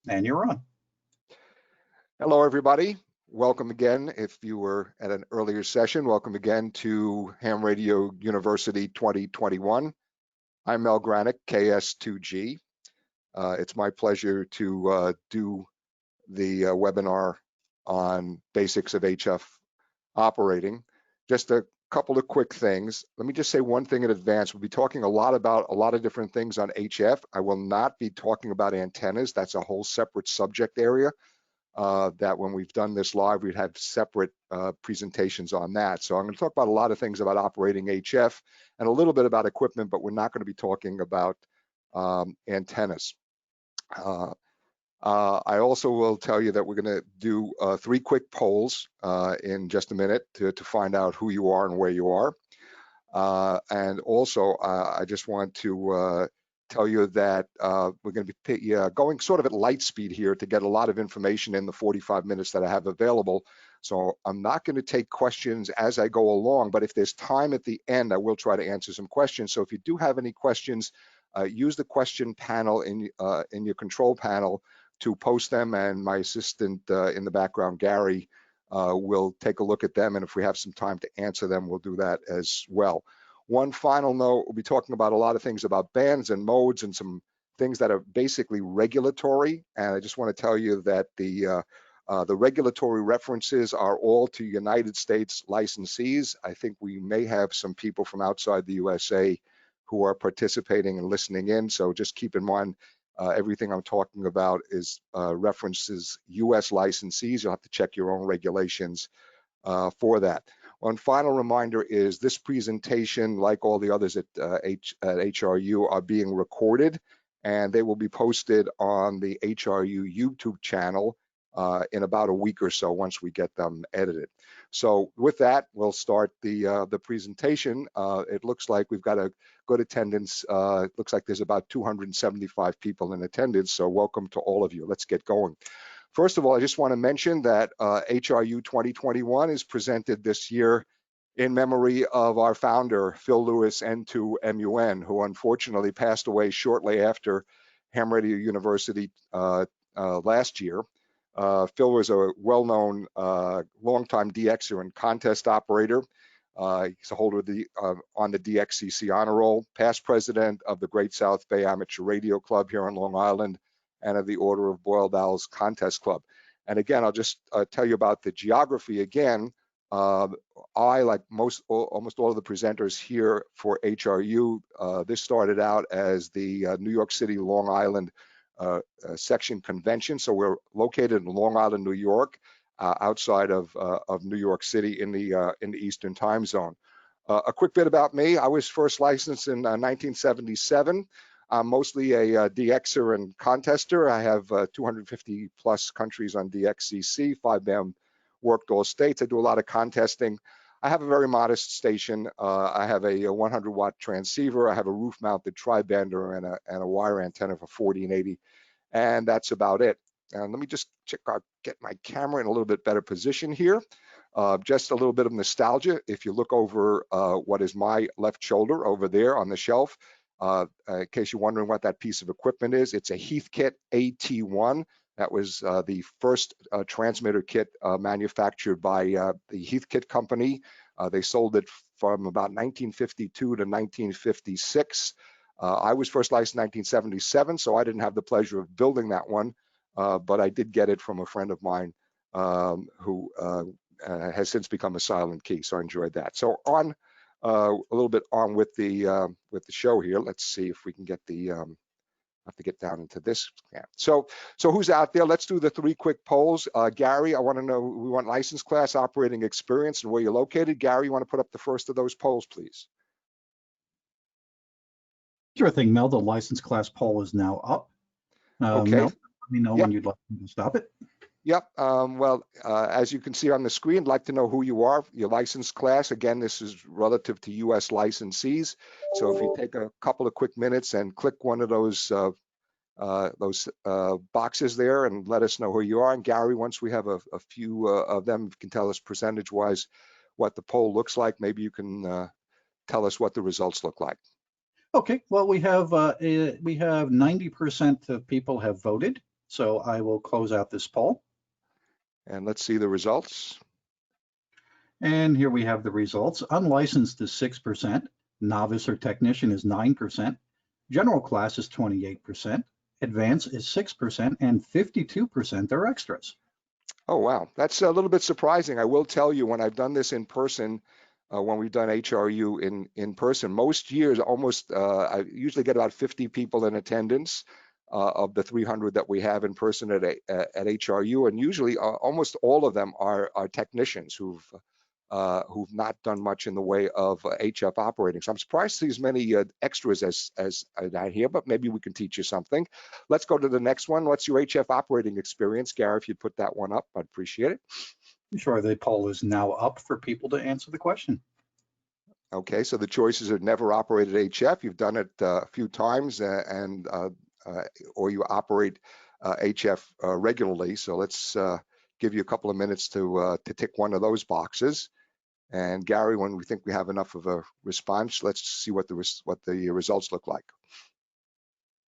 And you're on. Hello, everybody. Welcome again. If you were at an earlier session, welcome again to Ham Radio University 2021. I'm Mel Granick, KS2G. It's my pleasure to do the webinar on basics of HF operating. Just a couple of quick things. Let me just say one thing in advance. We'll be talking a lot about a lot of different things on HF. I will not be talking about antennas. That's a whole separate subject area. That when we've done this live, we'd have separate presentations on that. So I'm going to talk about a lot of things about operating HF and a little bit about equipment, but we're not going to be talking about antennas. I also will tell you that we're going to do 3 quick polls in just a minute to find out who you are and where you are. And also, I just want to tell you that we're going to be going sort of at light speed here to get a lot of information in the 45 minutes that I have available. So I'm not going to take questions as I go along, but if there's time at the end, I will try to answer some questions. So if you do have any questions, use the question panel in your control panel to post them, and my assistant in the background, Gary, we'll take a look at them, and if we have some time to answer them, we'll do that as well. One final note, we'll be talking about a lot of things about bands and modes and some things that are basically regulatory, and I just want to tell you that the regulatory references are all to United States licensees. I think we may have some people from outside the USA who are participating and listening in, so just keep in mind everything I'm talking about is references US licensees. You'll have to check your own regulations for that. One final reminder is this presentation, like all the others at HRU, are being recorded, and they will be posted on the HRU YouTube channel in about a week or so once we get them edited. So with that, we'll start the presentation. It looks like we've got a good attendance. It looks like there's about 275 people in attendance, so welcome to all of you. Let's get going. First of all, I just want to mention that HRU 2021 is presented this year in memory of our founder, Phil Lewis, N2MUN, who unfortunately passed away shortly after Ham Radio University last year. Phil was a well-known longtime DXer and contest operator. He's a holder of on the DXCC honor roll, past president of the Great South Bay Amateur Radio Club here on Long Island, and of the Order of Boiled Owls Contest Club. And again, I'll just tell you about the geography again. I, like almost all of the presenters here for HRU, this started out as the New York City, Long Island section convention. So we're located in Long Island, New York, outside of New York City in the Eastern time zone. A quick bit about me. I was first licensed in 1977. I'm mostly a DXer and contester. I have 250 plus countries on DXCC, 5-band worked all states. I do a lot of contesting. I have a very modest station. I have a 100-watt transceiver. I have a roof-mounted tri-bander and a wire antenna for 40 and 80, and that's about it. And let me just get my camera in a little bit better position here. Just a little bit of nostalgia. If you look over what is my left shoulder over there on the shelf, in case you're wondering what that piece of equipment is, it's a Heathkit AT1. That was the first transmitter kit manufactured by the Heathkit company. They sold it from about 1952 to 1956. I was first licensed in 1977, so I didn't have the pleasure of building that one, but I did get it from a friend of mine who has since become a silent key, so I enjoyed that. So on a little bit on with the show here. Let's see if we can get the I have to get down into this. Yeah. So who's out there? Let's do the 3 quick polls. Gary, I want to know, we want license class, operating experience, and where you're located. Gary, you want to put up the first of those polls, please? Sure thing, Mel. The license class poll is now up. Okay. Mel, let me know when you'd like to stop it. Yep. Well, as you can see on the screen, I'd like to know who you are, your license class. Again, this is relative to U.S. licensees. So if you take a couple of quick minutes and click one of those boxes there and let us know who you are. And Gary, once we have a few of them, you can tell us percentage-wise what the poll looks like. Maybe you can tell us what the results look like. Okay. Well, we have 90% of people have voted. So I will close out this poll. And let's see the results. And here we have the results. Unlicensed is 6%, novice or technician is 9%, general class is 28%, advanced is 6%, and 52% are extras. Oh, wow. That's a little bit surprising. I will tell you, when I've done this in person, when we've done HRU in person, most years, almost, I usually get about 50 people in attendance of the 300 that we have in person at HRU. And usually almost all of them are technicians who've not done much in the way of HF operating. So I'm surprised to see as many extras as I hear, but maybe we can teach you something. Let's go to the next one. What's your HF operating experience? Gary, if you'd put that one up, I'd appreciate it. Sure, the poll is now up for people to answer the question. Okay, so the choices are never operated HF. You've done it a few times, or you operate HF regularly. So let's give you a couple of minutes to tick one of those boxes. And Gary, when we think we have enough of a response, let's see what the results look like.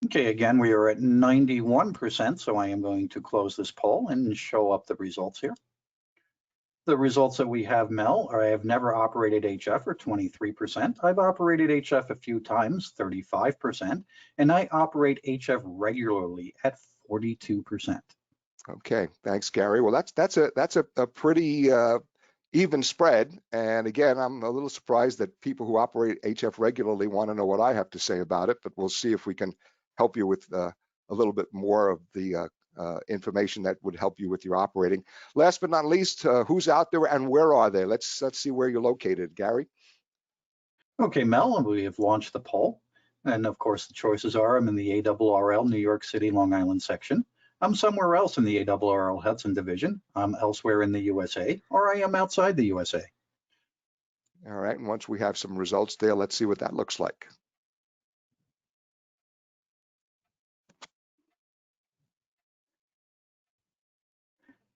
Okay, again, we are at 91%, so I am going to close this poll and show up the results here. The results that we have, Mel, are I have never operated HF, or 23%. I've operated HF a few times, 35%, and I operate HF regularly at 42%. Okay, thanks, Gary. Well, that's a pretty even spread. And again, I'm a little surprised that people who operate HF regularly want to know what I have to say about it, but we'll see if we can help you with a little bit more of the information that would help you with your operating. Last but not least, who's out there and where are they? Let's see where you're located, Gary. Okay, Mel, and we have launched the poll. And of course, the choices are I'm in the ARRL New York City, Long Island section. I'm somewhere else in the ARRL Hudson Division. I'm elsewhere in the USA, or I am outside the USA. All right, and once we have some results there, let's see what that looks like.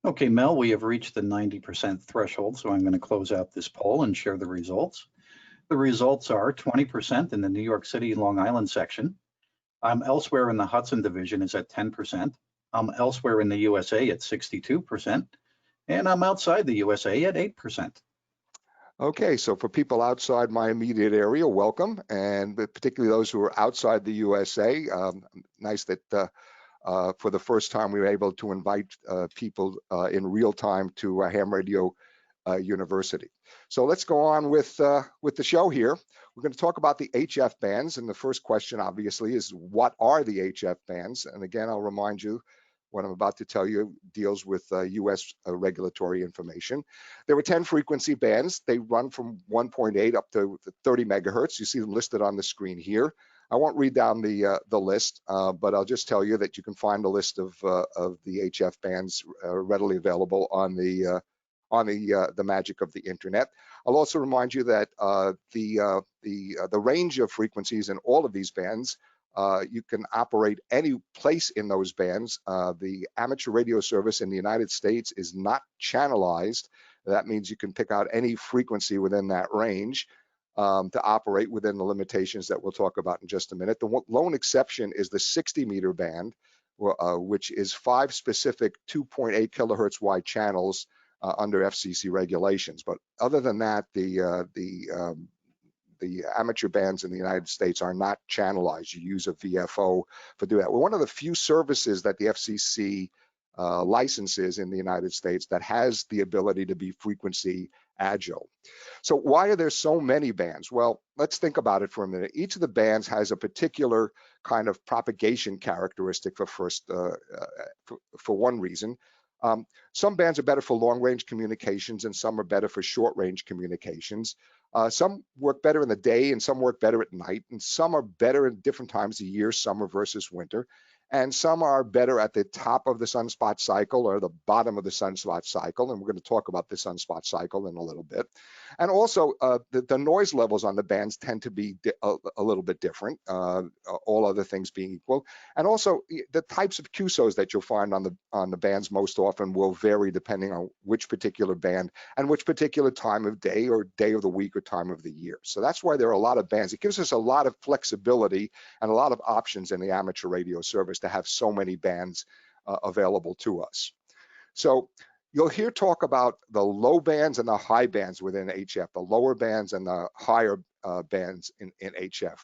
Okay, Mel, we have reached the 90% threshold, so I'm going to close out this poll and share the results. The results are 20% in the New York City, Long Island section. I'm elsewhere in the Hudson Division is at 10%. I'm elsewhere in the USA at 62%, and I'm outside the USA at 8%. Okay, so for people outside my immediate area, welcome, and particularly those who are outside the USA, nice that for the first time we were able to invite people in real time to Ham Radio University. So let's go on with the show here. We're going to talk about the HF bands, and the first question obviously is, what are the HF bands? And again, I'll remind you, what I'm about to tell you deals with US regulatory information. There were 10 frequency bands. They run from 1.8 up to 30 megahertz. You see them listed on the screen here. I won't read down the list, but I'll just tell you that you can find a list of the HF bands readily available on the magic of the internet. I'll also remind you that the range of frequencies in all of these bands, you can operate any place in those bands. The amateur radio service in the United States is not channelized. That means you can pick out any frequency within that range to operate within the limitations that we'll talk about in just a minute. The lone exception is the 60-meter band, which is 5 specific 2.8 kilohertz wide channels under FCC regulations. But other than that, the amateur bands in the United States are not channelized. You use a VFO for doing that. We're one of the few services that the FCC licenses in the United States that has the ability to be frequency agile. So why are there so many bands? Well, let's think about it for a minute. Each of the bands has a particular kind of propagation characteristic for one reason. Some bands are better for long-range communications and some are better for short-range communications. Some work better in the day and some work better at night, and some are better at different times of year, summer versus winter. And some are better at the top of the sunspot cycle or the bottom of the sunspot cycle. And we're going to talk about the sunspot cycle in a little bit. And also the noise levels on the bands tend to be a little bit different, all other things being equal. And also the types of QSOs that you'll find on the bands most often will vary depending on which particular band and which particular time of day or day of the week or time of the year. So that's why there are a lot of bands. It gives us a lot of flexibility and a lot of options in the amateur radio service to have so many bands available to us. So you'll hear talk about the low bands and the high bands within HF, the lower bands and the higher bands in HF.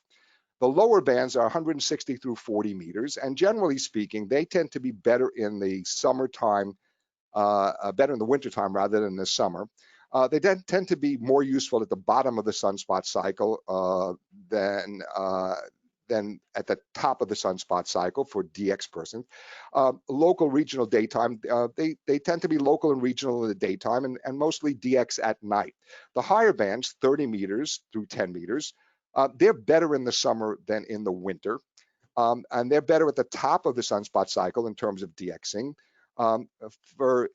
The lower bands are 160 through 40 meters, and generally speaking, they tend to be better in the summertime, better in the wintertime rather than the summer. They tend to be more useful at the bottom of the sunspot cycle than at the top of the sunspot cycle for DX persons. Local regional daytime, they tend to be local and regional in the daytime and mostly DX at night. The higher bands, 30 meters through 10 meters, they're better in the summer than in the winter. And they're better at the top of the sunspot cycle in terms of DXing. For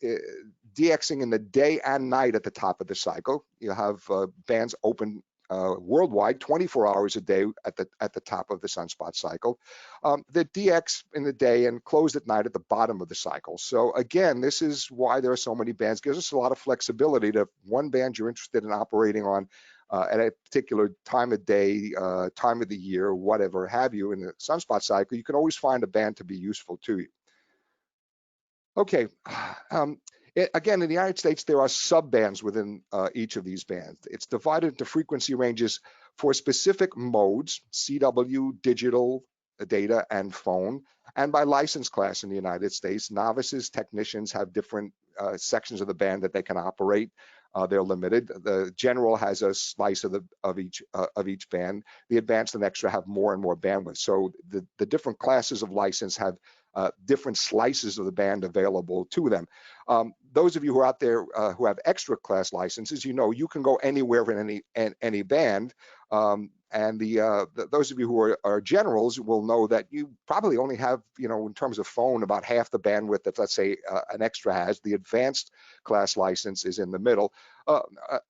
DXing in the day and night at the top of the cycle, you have bands open worldwide 24 hours a day at the top of the sunspot cycle. The DX in the day and closed at night at the bottom of the cycle. So again, this is why there are so many bands. It gives us a lot of flexibility to one band you're interested in operating on at a particular time of day, time of the year, whatever have you in the sunspot cycle. You can always find a band to be useful to you. Okay. Again, in the United States, there are sub-bands within each of these bands. It's divided into frequency ranges for specific modes, CW, digital, data, and phone, and by license class in the United States. Novices, technicians have different sections of the band that they can operate. They're limited. The general has a slice of each band. The advanced and extra have more and more bandwidth. So the different classes of license have different slices of the band available to them. Those of you who are out there who have extra class licenses, you know you can go anywhere in any band. And those of you who are generals will know that you probably only have, in terms of phone, about half the bandwidth that, let's say, an extra has. The advanced class license is in the middle.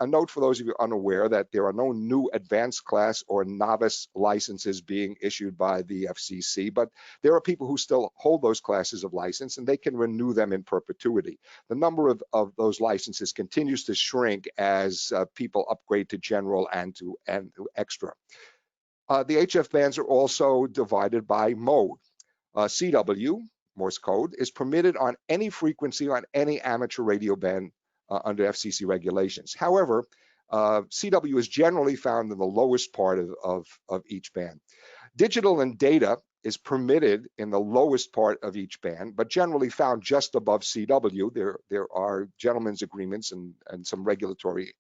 A note for those of you unaware that there are no new advanced class or novice licenses being issued by the FCC, but there are people who still hold those classes of license and they can renew them in perpetuity. The number of those licenses continues to shrink as people upgrade to general and to extra. The HF bands are also divided by mode. CW, Morse code, is permitted on any frequency on any amateur radio band under FCC regulations. However, CW is generally found in the lowest part of each band. Digital and data is permitted in the lowest part of each band, but generally found just above CW. There are gentlemen's agreements and some regulatory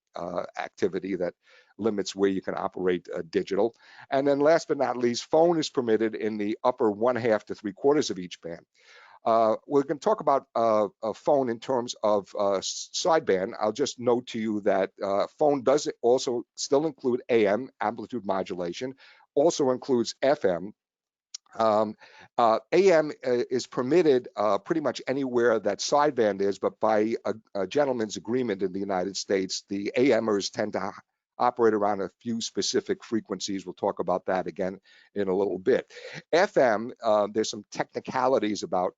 activity that limits where you can operate digital. And then last but not least, phone is permitted in the upper 1/2 to 3/4 of each band. We're going to talk about a phone in terms of sideband. I'll just note to you that phone does also still include AM, amplitude modulation, also includes FM. AM is permitted pretty much anywhere that sideband is, but by a gentleman's agreement in the United States, the AMers tend to operate around a few specific frequencies. We'll talk about that again in a little bit. FM, there's some technicalities about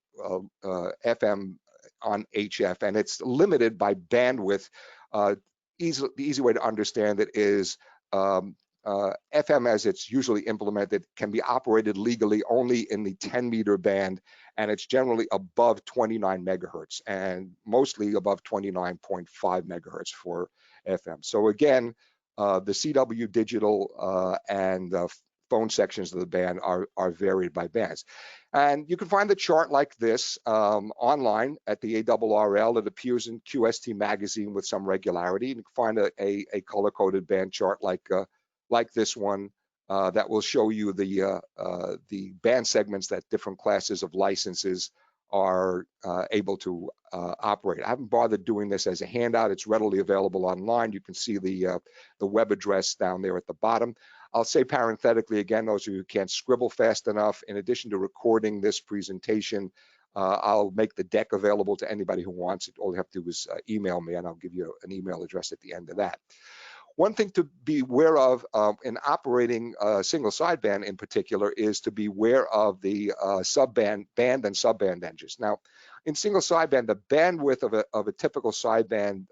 FM on HF, and it's limited by bandwidth. The easy way to understand it is FM, as it's usually implemented, can be operated legally only in the 10-meter band, and it's generally above 29 megahertz and mostly above 29.5 megahertz for FM. So again, the CW, digital, and phone sections of the band are varied by bands. And you can find the chart like this online at the ARRL. It appears in QST magazine with some regularity. You can find a color-coded band chart like this one that will show you the band segments that different classes of licenses are able to operate. I haven't bothered doing this as a handout. It's readily available online. You can see the web address down there at the bottom. I'll say parenthetically again, those of you who can't scribble fast enough, in addition to recording this presentation, I'll make the deck available to anybody who wants it. All you have to do is email me, and I'll give you an email address at the end of that. One thing to be aware of in operating single sideband in particular is to be aware of the band and subband edges. Now, in single sideband, the bandwidth of a typical sideband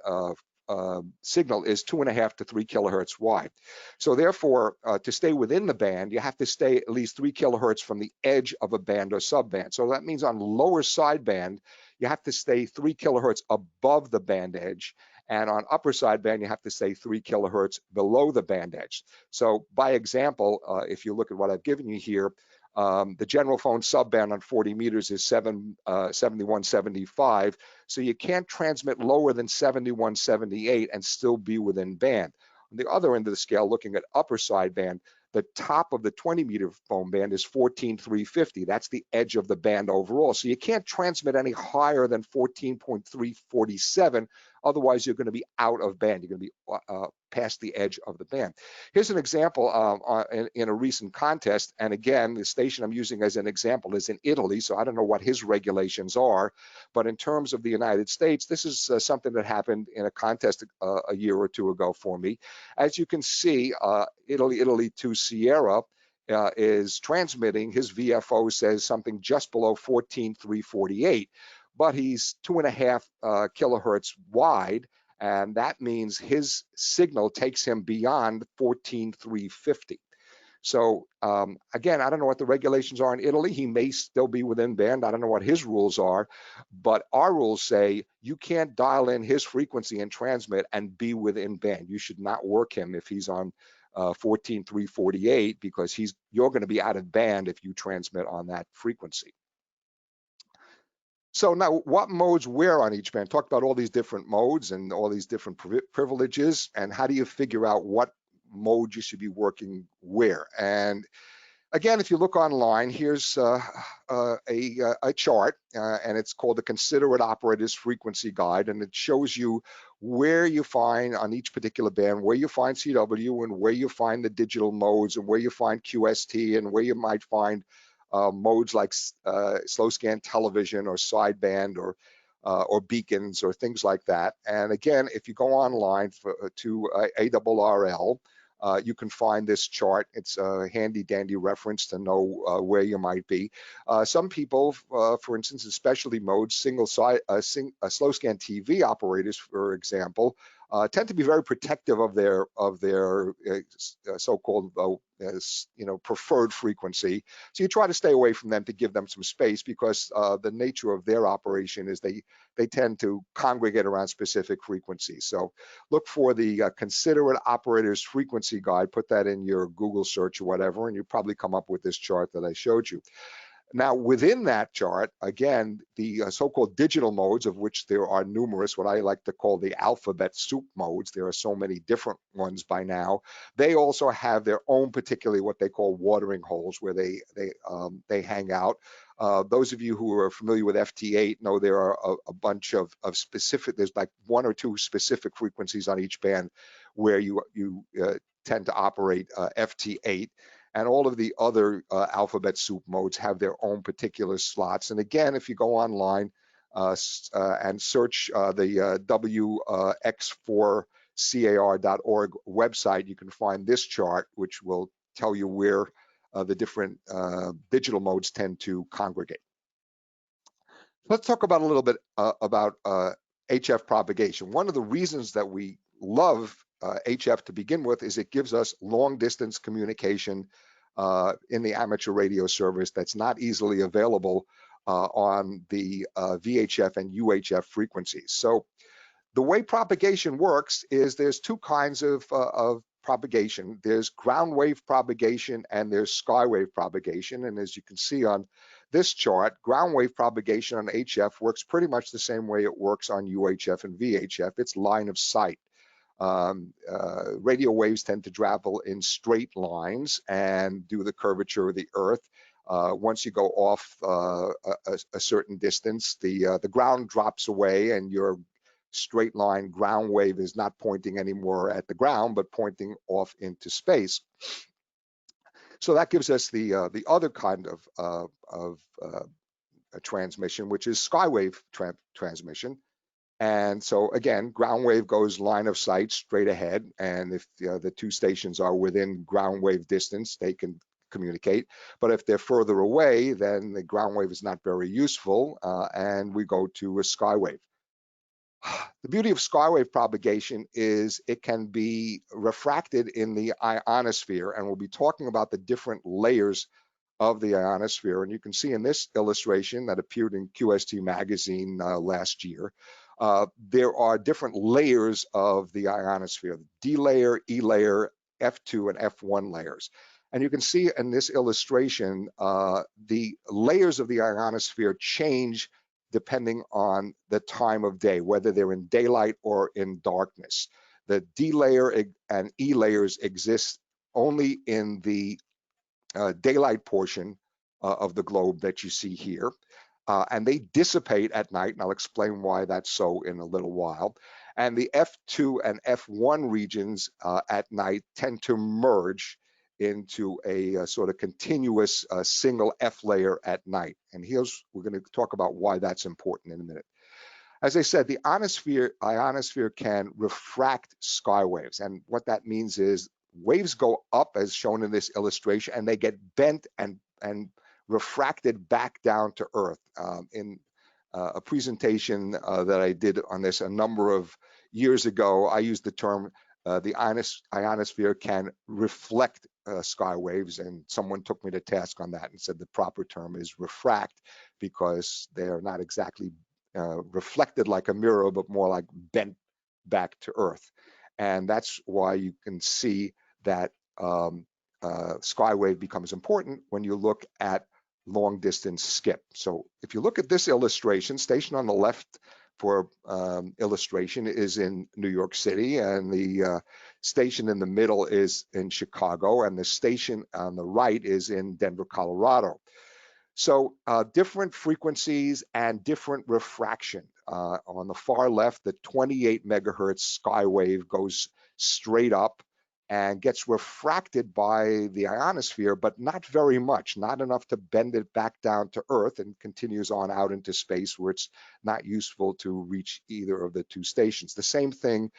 signal is 2.5 to 3 kilohertz wide. So therefore, to stay within the band, you have to stay at least 3 kilohertz from the edge of a band or subband. So that means on lower sideband, you have to stay 3 kilohertz above the band edge. And on upper sideband, you have to stay 3 kilohertz below the band edge. So by example, if you look at what I've given you here, the general phone subband on 40 meters is 7175. So you can't transmit lower than 7178 and still be within band. On the other end of the scale, looking at upper sideband, the top of the 20-meter phone band is 14.350. That's the edge of the band overall. So you can't transmit any higher than 14.347. Otherwise, you're going to be out of band. You're going to be past the edge of the band. Here's an example in a recent contest. And again, the station I'm using as an example is in Italy. So I don't know what his regulations are. But in terms of the United States, this is something that happened in a contest a year or two ago for me. As you can see, Italy to Sierra is transmitting. His VFO says something just below 14.348, but he's 2.5 kilohertz wide, and that means his signal takes him beyond 14.350. So again, I don't know what the regulations are in Italy. He may still be within band. I don't know what his rules are, but our rules say you can't dial in his frequency and transmit and be within band. You should not work him if he's on 14.348, because you're going to be out of band if you transmit on that frequency. So now, what modes where on each band? Talked about all these different modes and all these different privileges, and how do you figure out what mode you should be working where? And again, if you look online, here's a chart, and it's called the Considerate Operators Frequency Guide, and it shows you where you find on each particular band, where you find CW and where you find the digital modes and where you find QST and where you might find modes like slow scan television or sideband or beacons or things like that. And again, if you go online to ARRL, you can find this chart. It's a handy dandy reference to know where you might be. Some people, for instance, in specialty modes, slow scan TV operators, for example, tend to be very protective of their so-called preferred frequency. So you try to stay away from them to give them some space, because the nature of their operation is they tend to congregate around specific frequencies. So look for the Considerate Operators Frequency Guide, put that in your Google search or whatever, and you probably come up with this chart that I showed you. Now, within that chart, again, the so-called digital modes, of which there are numerous, what I like to call the alphabet soup modes. There are so many different ones by now. They also have their own, particularly what they call watering holes, where they hang out. Those of you who are familiar with FT8 know there are a bunch of specific, there's like 1 or 2 specific frequencies on each band where you tend to operate FT8. And all of the other alphabet soup modes have their own particular slots. And again, if you go online and search the wx4car.org website, you can find this chart, which will tell you where the different digital modes tend to congregate. Let's talk about a little bit about HF propagation. One of the reasons that we love HF to begin with is it gives us long distance communication in the amateur radio service that's not easily available on the VHF and UHF frequencies. So the way propagation works is there's 2 kinds of propagation. There's ground wave propagation and there's sky wave propagation. And as you can see on this chart, ground wave propagation on HF works pretty much the same way it works on UHF and VHF. It's line of sight. Radio waves tend to travel in straight lines and do the curvature of the Earth. Once you go off a certain distance, the ground drops away, and your straight line ground wave is not pointing anymore at the ground, but pointing off into space. So that gives us the other kind of a transmission, which is skywave transmission. And so again, ground wave goes line of sight straight ahead, and if the 2 stations are within ground wave distance, they can communicate. But if they're further away, then the ground wave is not very useful, and we go to a skywave. The beauty of skywave propagation is it can be refracted in the ionosphere, and we'll be talking about the different layers of the ionosphere. And you can see in this illustration that appeared in QST magazine last year, there are different layers of the ionosphere: D layer, E layer, F2 and F1 layers. And you can see in this illustration, the layers of the ionosphere change depending on the time of day, whether they're in daylight or in darkness. The D layer and E layers exist only in the daylight portion of the globe that you see here. And they dissipate at night, and I'll explain why that's so in a little while. And the F2 and F1 regions at night tend to merge into a sort of continuous single F layer at night. And we're going to talk about why that's important in a minute. As I said, the ionosphere can refract sky waves. And what that means is waves go up, as shown in this illustration, and they get bent and refracted back down to Earth. In a presentation that I did on this a number of years ago, I used the term the ionosphere can reflect sky waves, and someone took me to task on that and said the proper term is refract, because they are not exactly reflected like a mirror, but more like bent back to Earth. And that's why you can see that sky wave becomes important when you look at long distance skip. So if you look at this illustration, station on the left for illustration is in New York City, and the station in the middle is in Chicago, and the station on the right is in Denver, Colorado. So different frequencies and different refraction. On the far left, the 28 megahertz sky wave goes straight up and gets refracted by the ionosphere, but not very much, not enough to bend it back down to Earth, and continues on out into space where it's not useful to reach either of the two stations. The same thing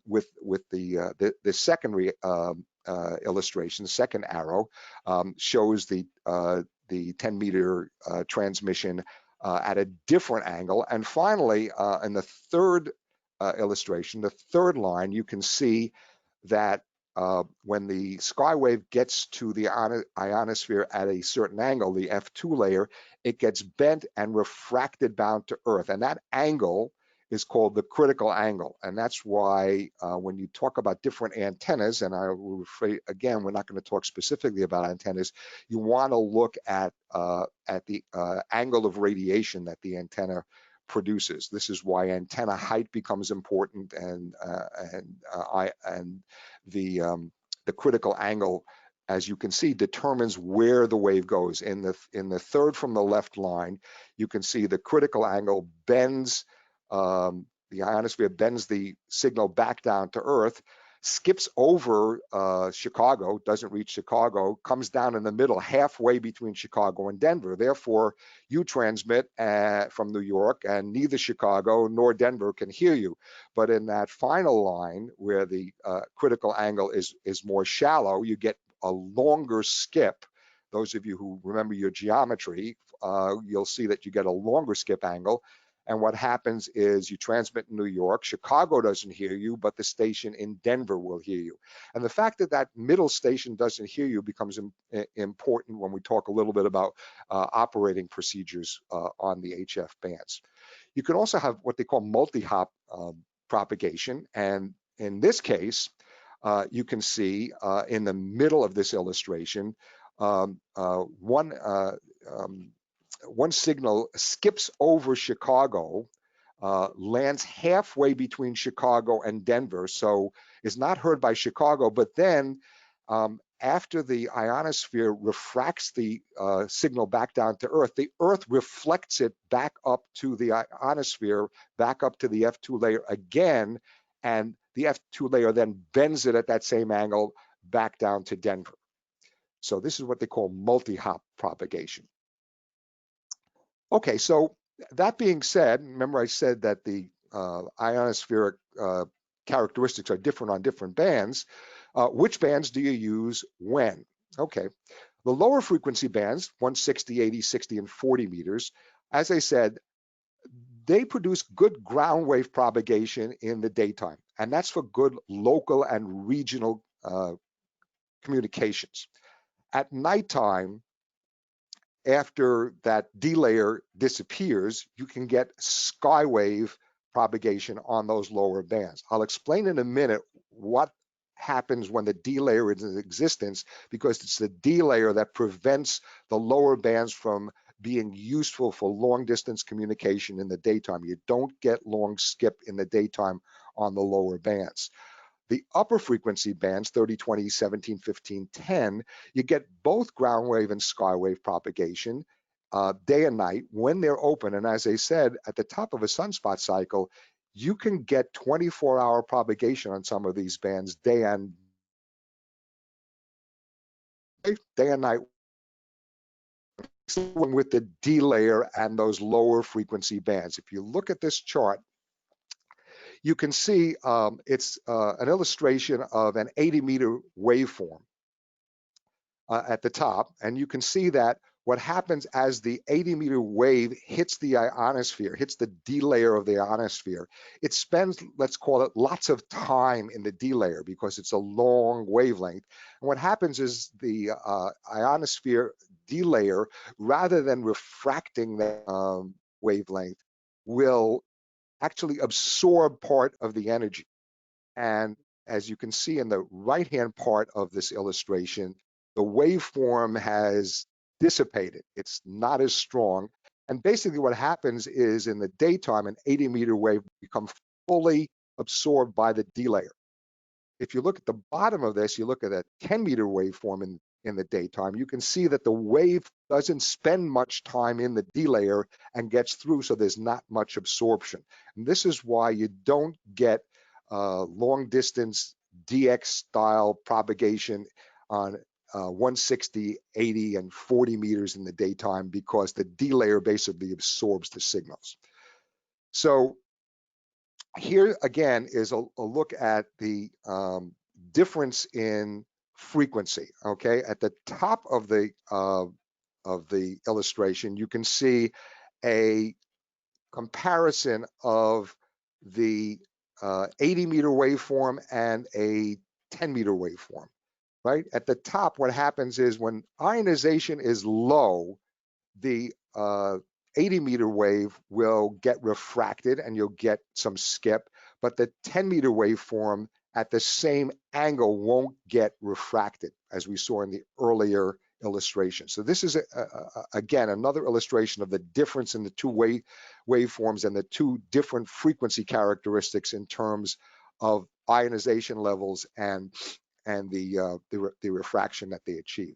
with the secondary illustration. The second arrow shows the 10-meter transmission at a different angle. And finally, in the third illustration, the third line, you can see that when the sky wave gets to the ionosphere at a certain angle, the F2 layer, it gets bent and refracted down to Earth. And that angle is called the critical angle. And that's why when you talk about different antennas, and I will refer, again, we're not going to talk specifically about antennas, you want to look at the angle of radiation that the antenna produces. This is why antenna height becomes important, and the critical angle, as you can see, determines where the wave goes. In the third from the left line, you can see the critical angle bends, the ionosphere bends the signal back down to Earth, skips over Chicago, doesn't reach Chicago, comes down in the middle, halfway between Chicago and Denver. Therefore, you transmit from New York, and neither Chicago nor Denver can hear you. But in that final line, where the critical angle is more shallow, you get a longer skip. Those of you who remember your geometry, you'll see that you get a longer skip angle. And what happens is you transmit in New York, Chicago doesn't hear you, but the station in Denver will hear you. And the fact that that middle station doesn't hear you becomes important when we talk a little bit about operating procedures on the HF bands. You can also have what they call multi-hop propagation. And in this case, you can see in the middle of this illustration, one signal skips over Chicago, lands halfway between Chicago and Denver, so is not heard by Chicago, but then after the ionosphere refracts the signal back down to Earth, the Earth reflects it back up to the ionosphere, back up to the F2 layer again, and the F2 layer then bends it at that same angle back down to Denver. So this is what they call multi-hop propagation. Okay, so that being said, remember I said that the ionospheric characteristics are different on different bands. Which bands do you use when? Okay, the lower frequency bands, 160, 80, 60, and 40 meters, as I said, they produce good ground wave propagation in the daytime, and that's for good local and regional communications. At nighttime, after that D layer disappears, you can get sky wave propagation on those lower bands. I'll explain in a minute what happens when the D layer is in existence, because it's the D layer that prevents the lower bands from being useful for long distance communication in the daytime. You don't get long skip in the daytime on the lower bands. The upper frequency bands, 30, 20, 17, 15, 10, you get both ground wave and sky wave propagation day and night when they're open. And as I said, at the top of a sunspot cycle, you can get 24-hour propagation on some of these bands day and night with the D layer and those lower frequency bands. If you look at this chart, you can see it's an illustration of an 80-meter waveform at the top, and you can see that what happens as the 80-meter wave hits the ionosphere, hits the D layer of the ionosphere, it spends, let's call it, lots of time in the D layer because it's a long wavelength. And what happens is the ionosphere D layer, rather than refracting the wavelength, will actually absorb part of the energy. And as you can see in the right-hand part of this illustration, the waveform has dissipated. It's not as strong. And basically what happens is in the daytime, an 80-meter wave becomes fully absorbed by the D layer. If you look at the bottom of this, you look at a 10-meter waveform in the daytime, you can see that the wave doesn't spend much time in the D layer and gets through, so there's not much absorption. And this is why you don't get long distance DX style propagation on 160, 80, and 40 meters in the daytime, because the D layer basically absorbs the signals. So here again is a look at the difference in frequency. Okay, at the top of the illustration, you can see a comparison of the 80-meter waveform and a 10-meter waveform. Right at the top, what happens is when ionization is low, the 80-meter wave will get refracted and you'll get some skip, but the 10-meter waveform at the same angle won't get refracted, as we saw in the earlier illustration. So this is again another illustration of the difference in the two waveforms and the two different frequency characteristics in terms of ionization levels and the refraction that they achieve.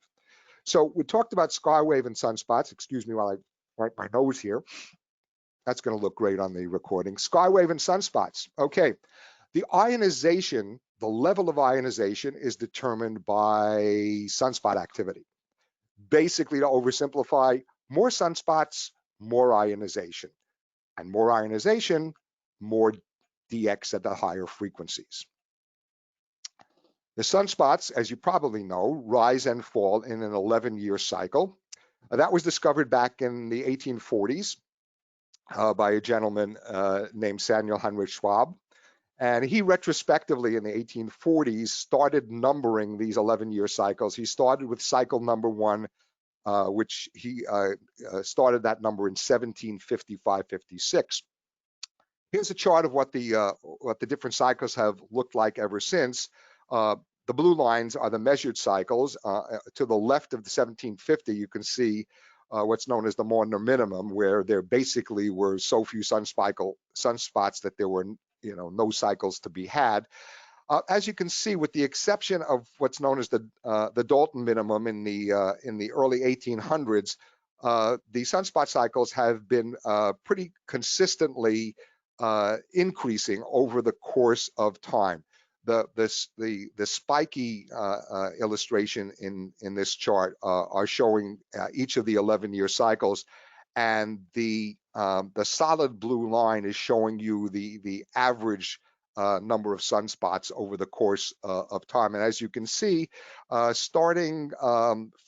So we talked about skywave and sunspots. Excuse me while I wipe my nose here. That's going to look great on the recording. Skywave and sunspots. Okay, the ionization, the level of ionization is determined by sunspot activity. Basically, to oversimplify, more sunspots, more ionization. And more ionization, more DX at the higher frequencies. The sunspots, as you probably know, rise and fall in an 11-year cycle. That was discovered back in the 1840s by a gentleman named Samuel Heinrich Schwab. And he retrospectively in the 1840s started numbering these 11-year cycles. He started with cycle number 1, which he started that number in 1755-56. Here's a chart of what the different cycles have looked like ever since. The blue lines are the measured cycles. To the left of the 1750, you can see what's known as the Maunder minimum, where there basically were so few sunspots that there were no cycles to be had. As you can see, with the exception of what's known as the Dalton minimum in the early 1800s, the sunspot cycles have been pretty consistently increasing over the course of time. The spiky illustration in this chart are showing each of the 11-year cycles, and the solid blue line is showing you the average number of sunspots over the course of time. And as you can see, starting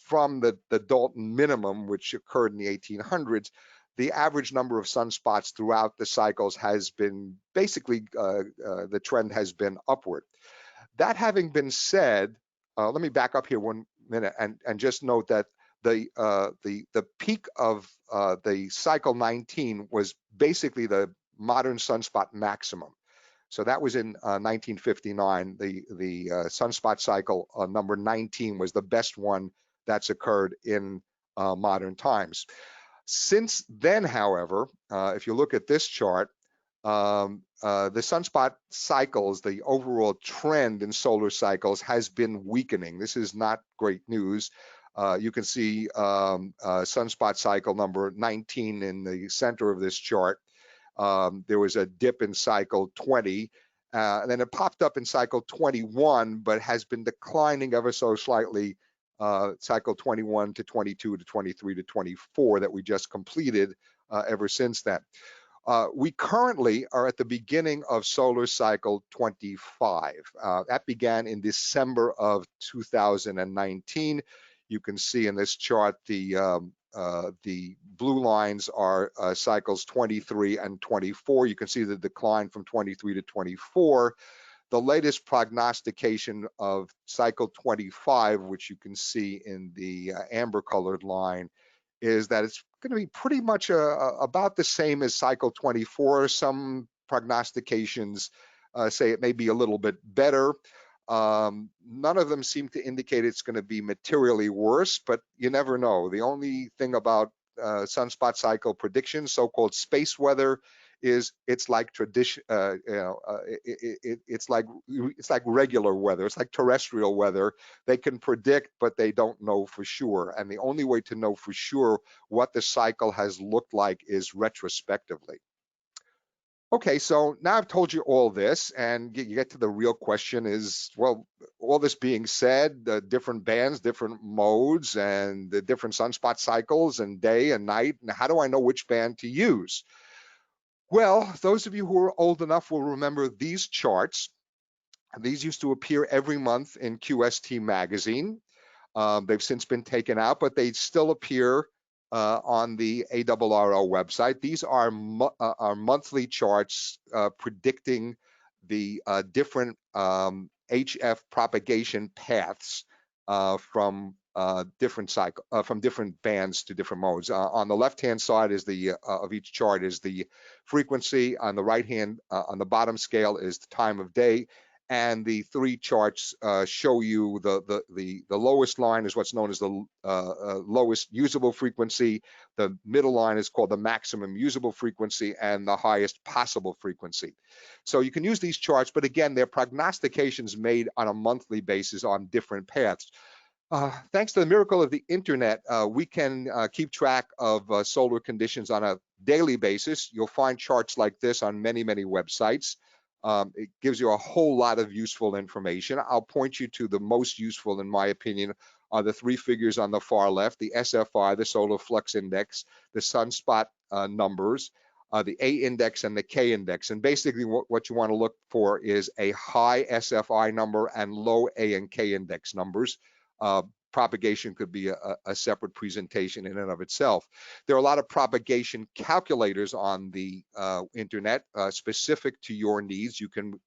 from the Dalton minimum, which occurred in the 1800s, the average number of sunspots throughout the cycles has been basically, the trend has been upward. That having been said, let me back up here 1 minute and just note that the peak of the cycle 19 was basically the modern sunspot maximum. So that was in 1959. The sunspot cycle number 19 was the best one that's occurred in modern times. Since then, however, if you look at this chart, the sunspot cycles, the overall trend in solar cycles has been weakening. This is not great news. You can see sunspot cycle number 19 in the center of this chart. There was a dip in cycle 20, and then it popped up in cycle 21, but has been declining ever so slightly, cycle 21 to 22 to 23 to 24 that we just completed ever since then. We currently are at the beginning of solar cycle 25. That began in December of 2019. You can see in this chart the blue lines are cycles 23 and 24. You can see the decline from 23 to 24. The latest prognostication of cycle 25, which you can see in the amber colored line, is that it's going to be pretty much about the same as cycle 24. Some prognostications say it may be a little bit better. None of them seem to indicate it's going to be materially worse, but you never know. The only thing about sunspot cycle predictions, so-called space weather, is it's like tradition. It's like regular weather. It's like terrestrial weather. They can predict, but they don't know for sure. And the only way to know for sure what the cycle has looked like is retrospectively. Okay, so now I've told you all this, and you get to the real question is, well, all this being said, the different bands, different modes, and the different sunspot cycles and day and night, and how do I know which band to use? Well, those of you who are old enough will remember these charts. These used to appear every month in QST magazine. They've since been taken out, but they still appear on the ARRL website. These are monthly charts predicting the different HF propagation paths from different bands to different modes. On the left-hand side is the of each chart is the frequency. On the right-hand, on the bottom scale, is the time of day. And the three charts show you the lowest line is what's known as the lowest usable frequency. The middle line is called the maximum usable frequency, and the highest possible frequency. So you can use these charts, but again, they're prognostications made on a monthly basis on different paths. Thanks to the miracle of the internet, we can keep track of solar conditions on a daily basis. You'll find charts like this on many, many websites. It gives you a whole lot of useful information. I'll point you to the most useful, in my opinion, are the three figures on the far left: the SFI, the solar flux index, the sunspot numbers, the A index and the K index. And basically what you want to look for is a high SFI number and low A and K index numbers. Propagation could be a separate presentation in and of itself. There are a lot of propagation calculators on the internet specific to your needs. You can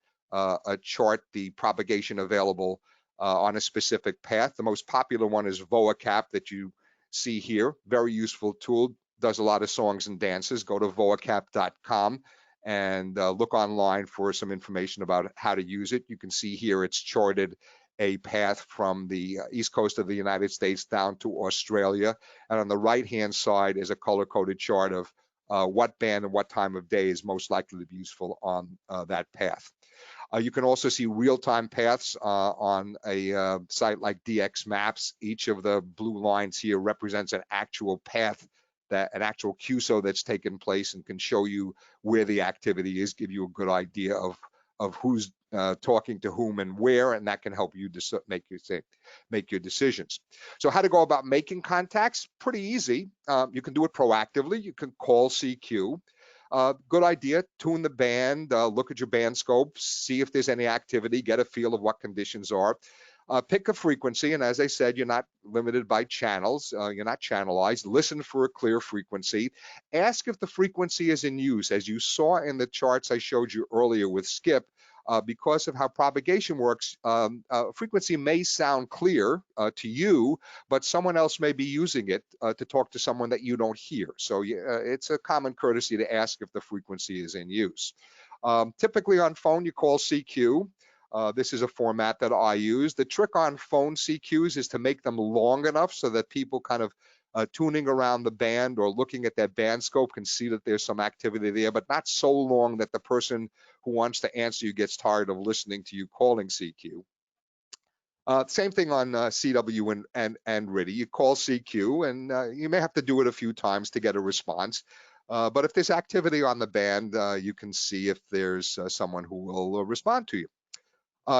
chart the propagation available on a specific path. The most popular one is VOACAP that you see here. Very useful tool, does a lot of songs and dances. Go to voacap.com and look online for some information about how to use it. You can see here it's charted a path from the east coast of the United States down to Australia. And on the right-hand side is a color-coded chart of what band and what time of day is most likely to be useful on that path. You can also see real-time paths on a site like DX Maps. Each of the blue lines here represents an actual path, an actual QSO that's taken place, and can show you where the activity is, give you a good idea of who's talking to whom and where, and that can help you make your decisions. So how to go about making contacts? Pretty easy. You can do it proactively. You can call CQ. Good idea, tune the band, look at your band scope, see if there's any activity, get a feel of what conditions are. Pick a frequency, and as I said, you're not limited by channels. You're not channelized. Listen for a clear frequency. Ask if the frequency is in use. As you saw in the charts I showed you earlier with Skip, because of how propagation works, frequency may sound clear to you, but someone else may be using it to talk to someone that you don't hear. So it's a common courtesy to ask if the frequency is in use. Typically on phone, you call CQ. This is a format that I use. The trick on phone CQs is to make them long enough so that people kind of tuning around the band or looking at that band scope can see that there's some activity there, but not so long that the person who wants to answer you gets tired of listening to you calling CQ. Same thing on CW and RIDI. You call CQ, and you may have to do it a few times to get a response. But if there's activity on the band, you can see if there's someone who will respond to you.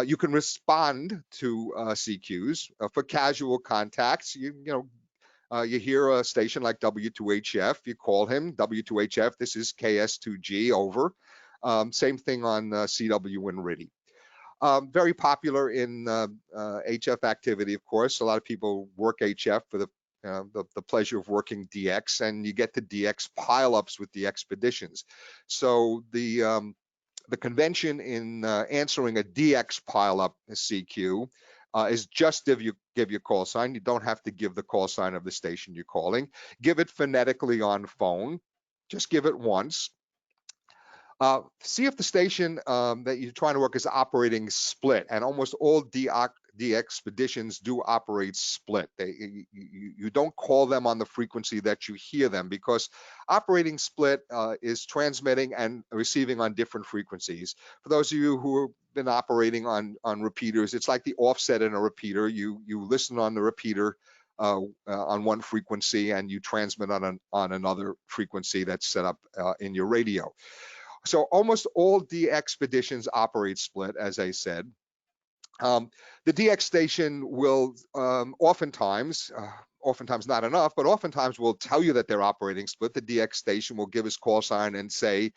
You can respond to CQs for casual contacts. You hear a station like W2HF, you call him, W2HF, this is KS2G, over. Same thing on CW and RIDI. Very popular in HF activity, of course. A lot of people work HF for the pleasure of working DX, and you get the DX pileups with the expeditions. So the convention in answering a DX pileup CQ is just give your call sign. You don't have to give the call sign of the station you're calling. Give it phonetically on phone. Just give it once. See if the station that you're trying to work is operating split, and almost all DX expeditions do operate split. You don't call them on the frequency that you hear them, because operating split is transmitting and receiving on different frequencies. For those of you who have been operating on repeaters, it's like the offset in a repeater. You listen on the repeater on one frequency, and you transmit on another frequency that's set up in your radio. So almost all DX expeditions operate split, as I said. The DX station will oftentimes not enough, but oftentimes will tell you that they're operating split. The DX station will give his call sign and say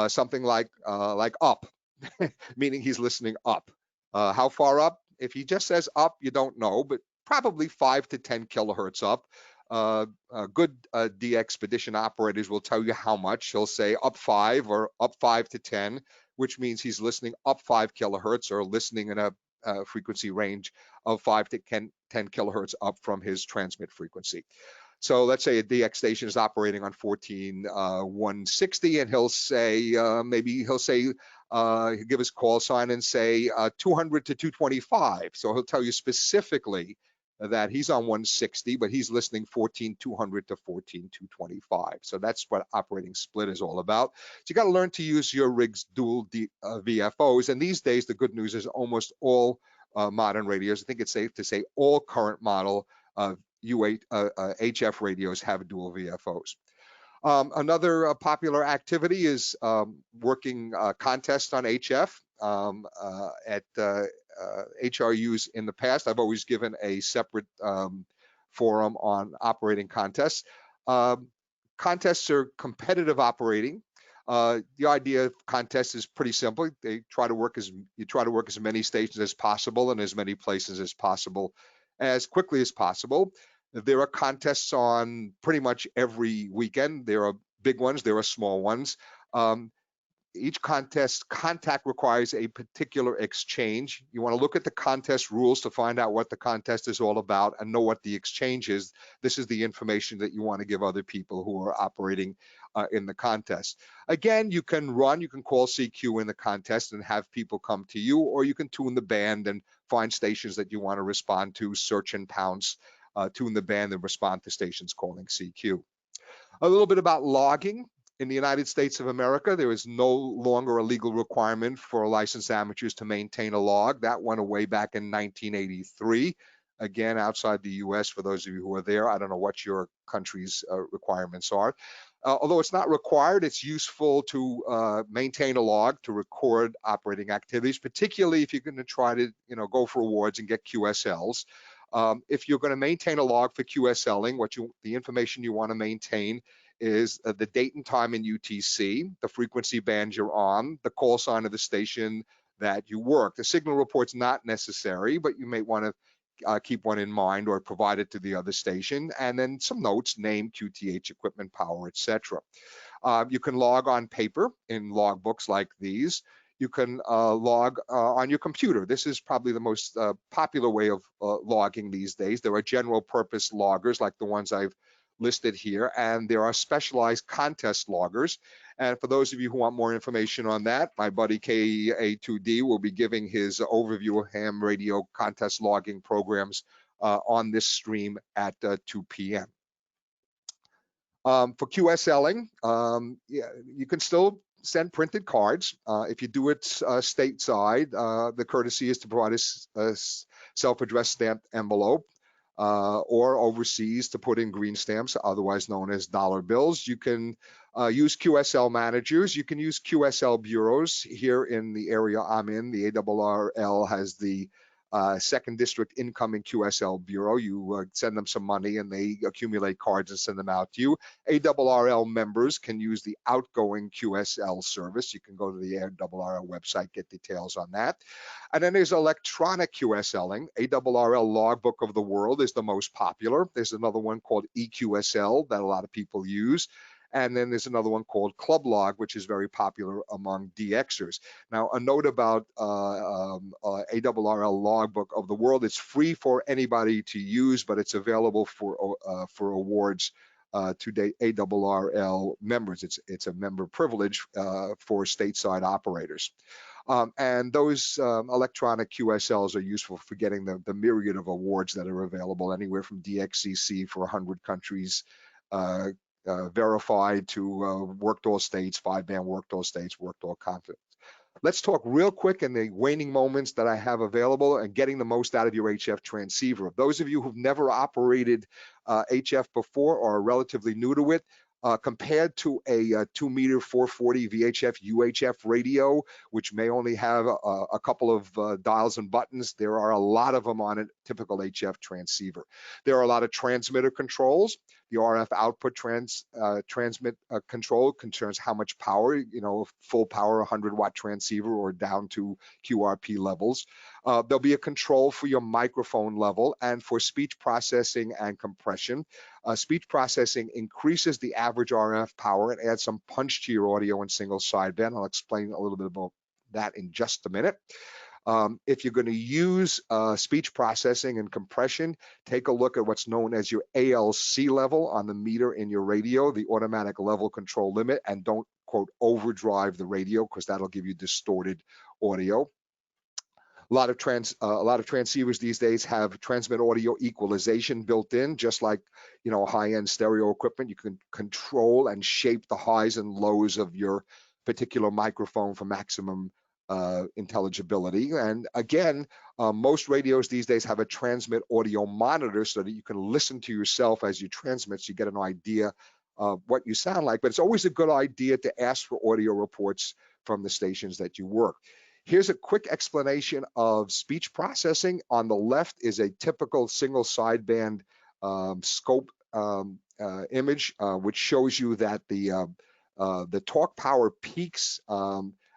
something like up, meaning he's listening up. How far up? If he just says up, you don't know, but probably 5 to 10 kilohertz up. Good DX expedition operators will tell you how much. He'll say up 5 or up 5 to 10, which means he's listening up 5 kilohertz or listening in a frequency range of 5 to 10 kilohertz up from his transmit frequency. So let's say a DX station is operating on 14160, and he'll say, he'll give his call sign and say 200 to 225. So he'll tell you specifically that he's on 160, but he's listening 14200 to 14225. So that's what operating split is all about. So you got to learn to use your rig's dual VFOs. And these days, the good news is almost all modern radios, I think it's safe to say all current model HF radios have dual VFOs. Another popular activity is working contests on HF at HRUs. In the past, I've always given a separate forum on operating contests. Contests are competitive operating. The idea of contests is pretty simple. You try to work as many stations as possible in as many places as possible, as quickly as possible. There are contests on pretty much every weekend. There are big ones, there are small ones. Each contact requires a particular exchange. You want to look at the contest rules to find out what the contest is all about and know what the exchange is. This is the information that you want to give other people who are operating in the contest. Again, you can call CQ in the contest and have people come to you, or you can tune the band and find stations that you want to respond to, search and pounce, tune the band and respond to stations calling CQ. A little bit about logging. In the United States of America, there is no longer a legal requirement for licensed amateurs to maintain a log. That went away back in 1983. Again, outside the US, for those of you who are there, I don't know what your country's requirements are. Although it's not required, it's useful to maintain a log to record operating activities, particularly if you're going to try to go for awards and get QSLs. If you're going to maintain a log for QSLing, the information you want to maintain is the date and time in UTC, the frequency band you're on, the call sign of the station, that you work. The signal report's not necessary, but you may want to keep one in mind or provide it to the other station, and then some notes, name, QTH, equipment, power, etc. You can log on paper in logbooks like these. You can log on your computer. This is probably the most popular way of logging these days. There are general purpose loggers like the ones I've listed here, and there are specialized contest loggers. And for those of you who want more information on that, my buddy KS2G will be giving his overview of ham radio contest logging programs on this stream at 2 p.m. For QSLing, yeah, you can still send printed cards. If you do it stateside, the courtesy is to provide a self-addressed stamped envelope, or overseas to put in green stamps, otherwise known as dollar bills. You can use QSL managers. You can use QSL bureaus. Here in the area I'm in, the ARRL has the Second District Incoming QSL Bureau. You send them some money and they accumulate cards and send them out to you. ARRL members can use the outgoing QSL service. You can go to the ARRL website, get details on that. And then there's electronic QSLing. ARRL Logbook of the World is the most popular. There's another one called EQSL that a lot of people use. And then there's another one called Club Log, which is very popular among DXers. Now, a note about ARRL Logbook of the World: it's free for anybody to use, but it's available for awards to ARRL members. It's a member privilege for stateside operators. And those electronic QSLs are useful for getting the myriad of awards that are available, anywhere from DXCC for 100 countries, verified, to worked all states, 5-band worked all states, worked all continents. Let's talk real quick in the waning moments that I have available and getting the most out of your HF transceiver. Those of you who've never operated HF before or are relatively new to it, compared to a 2-meter 440 VHF UHF radio, which may only have a couple of dials and buttons, there are a lot of them on a typical HF transceiver. There are a lot of transmitter controls. The RF output transmit control concerns how much power, full power 100-watt transceiver or down to QRP levels. There'll be a control for your microphone level and for speech processing and compression. Speech processing increases the average RF power and adds some punch to your audio in single sideband. I'll explain a little bit about that in just a minute. If you're going to use speech processing and compression, take a look at what's known as your ALC level on the meter in your radio, the automatic level control limit, and don't, quote, overdrive the radio, because that'll give you distorted audio. A lot of transceivers these days have transmit audio equalization built in, just like high-end stereo equipment. You can control and shape the highs and lows of your particular microphone for maximum intelligibility. And again, most radios these days have a transmit audio monitor so that you can listen to yourself as you transmit, so you get an idea of what you sound like. But it's always a good idea to ask for audio reports from the stations that you work. Here's a quick explanation of speech processing. On the left is a typical single sideband scope image, which shows you that the talk power peaks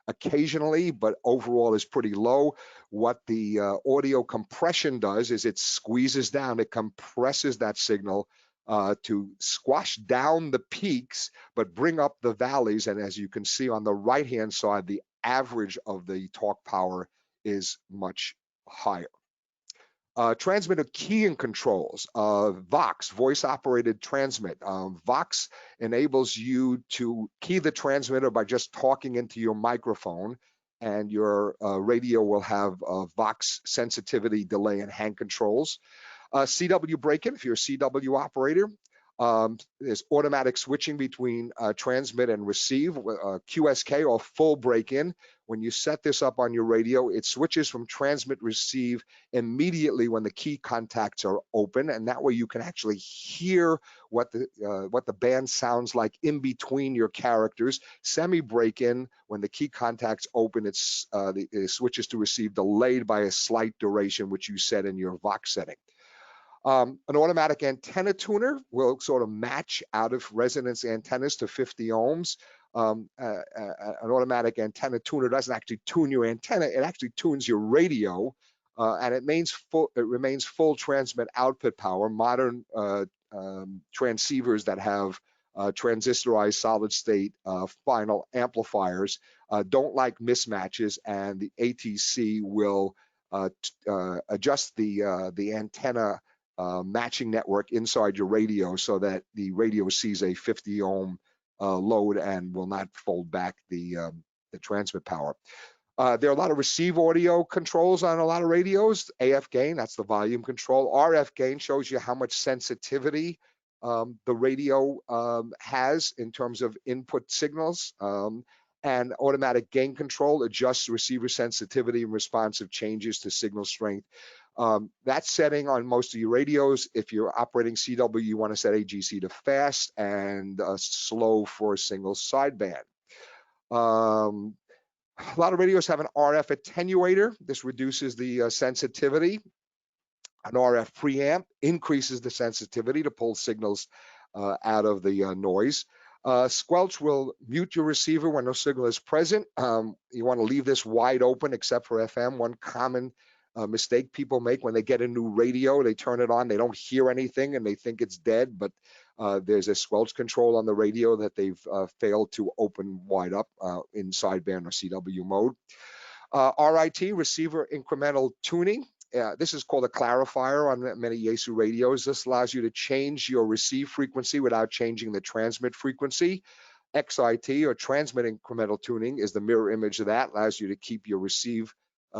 occasionally, but overall is pretty low. What the audio compression does is it squeezes down, it compresses that signal to squash down the peaks, but bring up the valleys. And as you can see on the right-hand side, the average of the talk power is much higher. Transmitter keying controls, VOX, voice-operated transmit. VOX enables you to key the transmitter by just talking into your microphone, and your radio will have VOX sensitivity, delay, and hand controls. CW break-in, if you're a CW operator. There's automatic switching between transmit and receive, QSK, or full break-in. When you set this up on your radio, it switches from transmit receive immediately when the key contacts are open, and that way you can actually hear what the band sounds like in between your characters. Semi break-in, when the key contacts open, it switches to receive delayed by a slight duration, which you set in your VOX setting. An automatic antenna tuner will sort of match out of resonance antennas to 50 ohms. An automatic antenna tuner doesn't actually tune your antenna, it actually tunes your radio, and it remains full transmit output power. Modern transceivers that have transistorized solid state final amplifiers don't like mismatches, and the ATC will adjust the antenna matching network inside your radio so that the radio sees a 50 ohm load and will not fold back the transmit power. There are a lot of receive audio controls on a lot of radios. AF gain, that's the volume control. RF gain shows you how much sensitivity the radio has in terms of input signals. And automatic gain control adjusts receiver sensitivity and responsive changes to signal strength. That setting on most of your radios. If you're operating CW, you want to set AGC to fast and slow for a single sideband. A lot of radios have an RF attenuator. This reduces the sensitivity. An RF preamp increases the sensitivity to pull signals out of the noise. Squelch will mute your receiver when no signal is present. You want to leave this wide open except for FM. One common mistake people make when they get a new radio, they turn it on, they don't hear anything and they think it's dead, but there's a squelch control on the radio that they've failed to open wide up in sideband or CW mode. RIT, receiver incremental tuning. This is called a clarifier on many Yaesu radios. This allows you to change your receive frequency without changing the transmit frequency. XIT, or transmit incremental tuning, is the mirror image of that. Allows you to keep your receive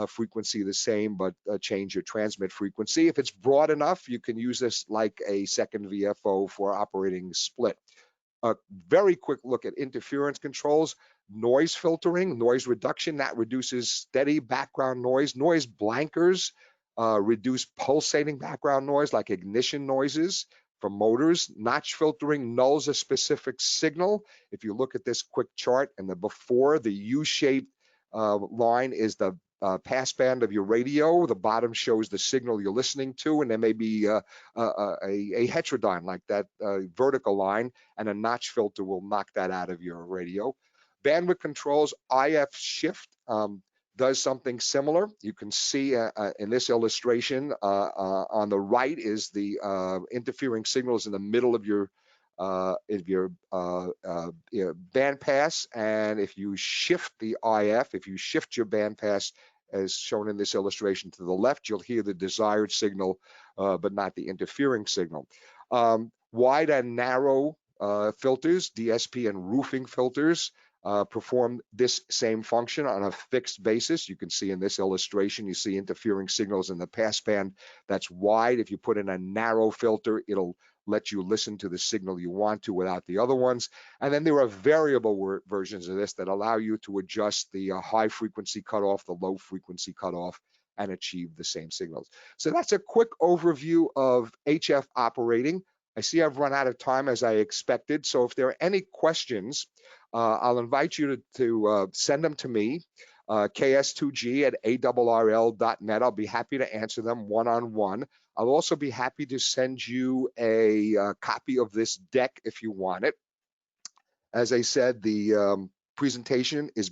frequency the same, but change your transmit frequency. If it's broad enough, you can use this like a second VFO for operating split. A very quick look at interference controls. Noise filtering, noise reduction, that reduces steady background noise. Noise blankers reduce pulsating background noise like ignition noises from motors. Notch filtering nulls a specific signal. If you look at this quick chart and the before, the U-shaped line is the passband of your radio. The bottom shows the signal you're listening to, and there may be a heterodyne like that vertical line, and a notch filter will knock that out of your radio. Bandwidth controls, IF shift does something similar. You can see in this illustration on the right is the interfering signals in the middle of your bandpass, and if you shift the IF, if you shift your bandpass as shown in this illustration to the left, you'll hear the desired signal, but not the interfering signal. Wide and narrow filters, DSP and roofing filters, perform this same function on a fixed basis. You can see in this illustration, you see interfering signals in the passband that's wide. If you put in a narrow filter, it'll let you listen to the signal you want to without the other ones. And then there are variable versions of this that allow you to adjust the high frequency cutoff, the low frequency cutoff, and achieve the same signals. So that's a quick overview of HF operating. I see I've run out of time as I expected. So if there are any questions, I'll invite you to send them to me, ks2g@arrl.net. I'll be happy to answer them one-on-one. I'll also be happy to send you a copy of this deck if you want it. As I said, the presentation has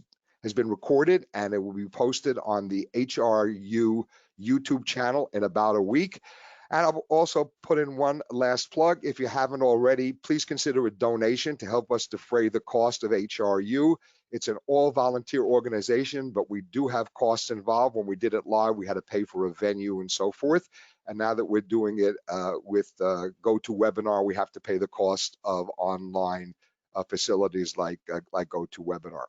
been recorded and it will be posted on the HRU YouTube channel in about a week. And I'll also put in one last plug. If you haven't already, please consider a donation to help us defray the cost of HRU. It's an all-volunteer organization, but we do have costs involved. When we did it live, we had to pay for a venue and so forth. And now that we're doing it with GoToWebinar, we have to pay the cost of online facilities like GoToWebinar.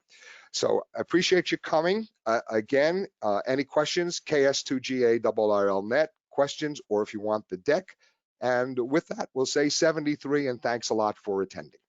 So I appreciate you coming. Again, any questions, ks2g@arrl.net. Questions, or if you want the deck. And with that, we'll say 73, and thanks a lot for attending.